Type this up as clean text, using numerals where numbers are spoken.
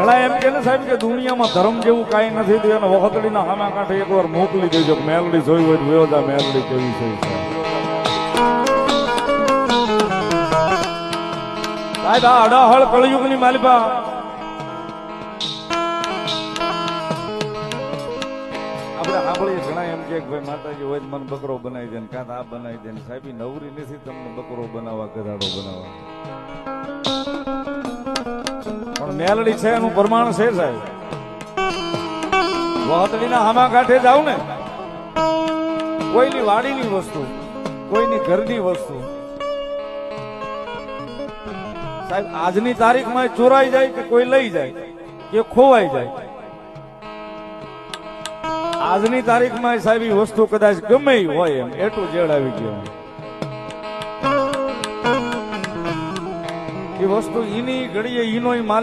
ઘણા એમ કે ને સાહેબ કે દુનિયામાં ધર્મ જેવું કાંઈ નથી તો એને વખતડીના હામા કાંઠે એકવાર મોકલી દેજો. મેલડી જોઈ હોય વેવદા મેલડી કેવી છે સાહેબ. આ અડાહળ કળયુગની માલિપા આપણે સાંભળીએ ઘણા એમ કે ભાઈ માતાજી હોય મને બકરો બનાવી દે ને કાં આ બનાવી દે ને. સાહેબ નવરી નથી તમને બકરો બનાવવા ગધાડો બનાવવા. પણ મેલડી છે એનું પ્રમાણ છે સાહેબ. વહતડીના હામા કાંઠે જાવ ને કોઈની વાડીની વસ્તુ કોઈની ઘરની વસ્તુ સાહેબ આજની તારીખમાં ચોરાઈ જાય કે કોઈ લઈ જાય કે ખોવાઈ જાય. આજની તારીખમાં સાહેબ એ વસ્તુ કદાચ ગમે હોય એમ એટલું જેડ આવી ગયો એ વસ્તુ ઈની ઘડીએ ઈનો માલિક